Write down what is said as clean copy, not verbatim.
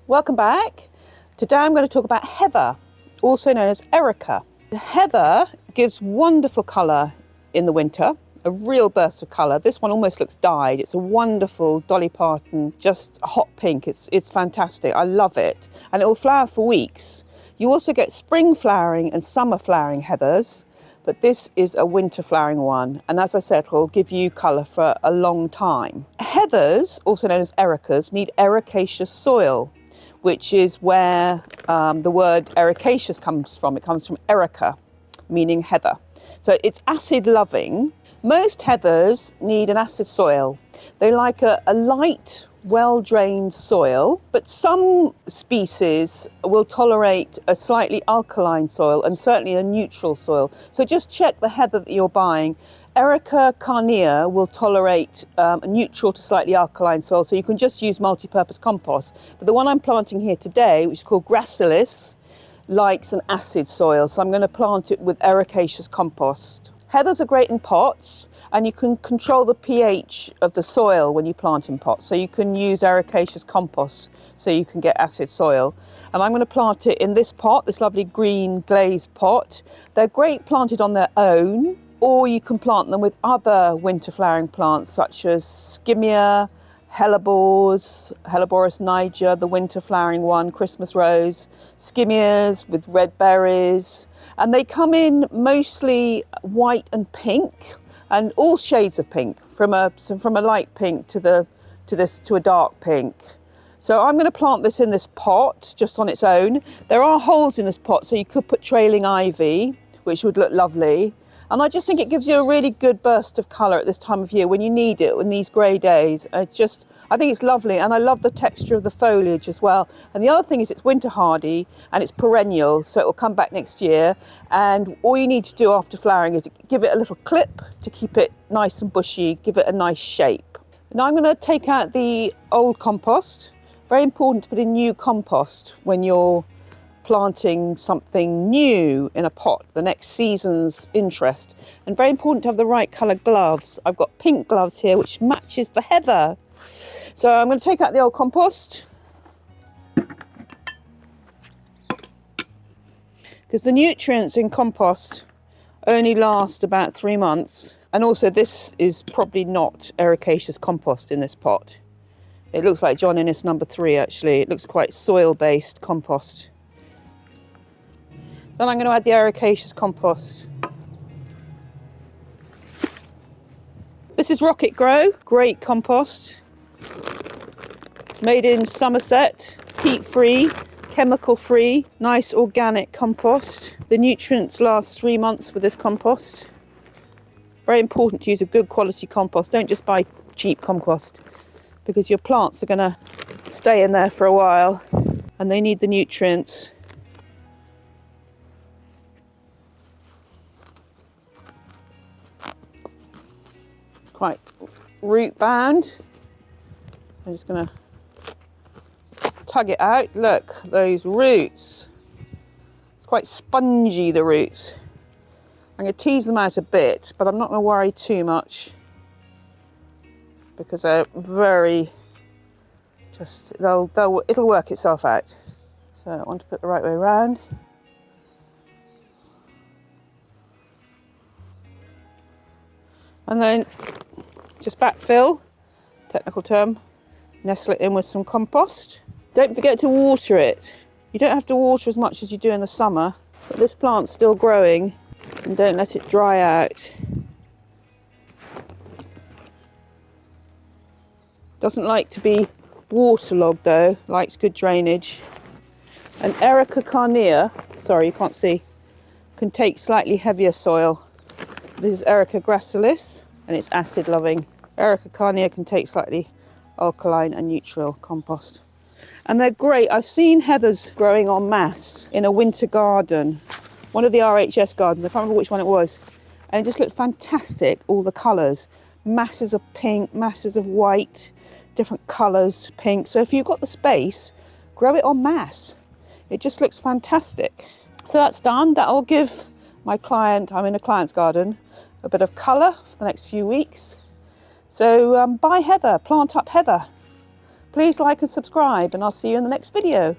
Welcome back. Today I'm going to talk about heather, also known as erica. Heather gives wonderful colour in the winter, a real burst of colour. This one almost looks dyed. It's a wonderful Dolly Parton, just hot pink. It's fantastic. I love it. And it will flower for weeks. You also get spring flowering and summer flowering heathers, but this is a winter flowering one. And as I said, it will give you colour for a long time. Heathers, also known as ericas, need ericaceous soil, which is where the word ericaceous comes from. It comes from erica, meaning heather. So it's acid loving. Most heathers need an acid soil. They like a light, well-drained soil, but some species will tolerate a slightly alkaline soil and certainly a neutral soil. So just check the heather that you're buying. Erica carnea will tolerate a neutral to slightly alkaline soil, so you can just use multi-purpose compost. But the one I'm planting here today, which is called gracilis, likes an acid soil, so I'm going to plant it with ericaceous compost. Heathers are great in pots, and you can control the pH of the soil when you plant in pots. So you can use ericaceous compost so you can get acid soil. And I'm going to plant it in this pot, this lovely green glazed pot. They're great planted on their own, or you can plant them with other winter flowering plants such as skimmia, hellebores, hellebores niger, the winter flowering one, Christmas rose, skimmias with red berries. And they come in mostly white and pink, and all shades of pink, from a light pink to a dark pink. So I'm going to plant this in this pot just on its own. There are holes in this pot, so you could put trailing ivy, which would look lovely. And I just think it gives you a really good burst of colour at this time of year when you need it in these grey days. I think it's lovely, and I love the texture of the foliage as well. And the other thing is it's winter hardy and it's perennial, so it will come back next year. And all you need to do after flowering is give it a little clip to keep it nice and bushy, give it a nice shape. Now I'm going to take out the old compost. Very important to put in new compost when you're planting something new in a pot, the next season's interest. And very important to have the right colour gloves. I've got pink gloves here, which matches the heather. So I'm going to take out the old compost, because the nutrients in compost only last about 3 months. And also this is probably not ericaceous compost in this pot. It looks like John Innes number 3 actually. It looks quite soil-based compost. Then I'm going to add the ericaceous compost. This is Rocket Grow, great compost. Made in Somerset, peat-free, chemical-free, nice organic compost. The nutrients last 3 months with this compost. Very important to use a good quality compost. Don't just buy cheap compost, because your plants are going to stay in there for a while and they need the nutrients. Quite root bound. I'm just going to tug it out. Look, those roots. It's quite spongy, the roots. I'm going to tease them out a bit, but I'm not going to worry too much, because they're very it'll work itself out. So I want to put it the right way around. And then just backfill, technical term, nestle it in with some compost. Don't forget to water it. You don't have to water as much as you do in the summer, but this plant's still growing, and don't let it dry out. Doesn't like to be waterlogged though, likes good drainage. And Erica carnea, sorry you can't see, can take slightly heavier soil. This is Erica gracilis, and it's acid loving. Erica carnea can take slightly alkaline and neutral compost. And they're great. I've seen heathers growing en masse in a winter garden, one of the RHS gardens, I can't remember which one it was. And it just looked fantastic, all the colours. Masses of pink, masses of white, different colours, pink. So if you've got the space, grow it en masse. It just looks fantastic. So that's done. That'll give my client, I'm in a client's garden, a bit of colour for the next few weeks. So buy heather, plant up heather. Please like and subscribe, and I'll see you in the next video.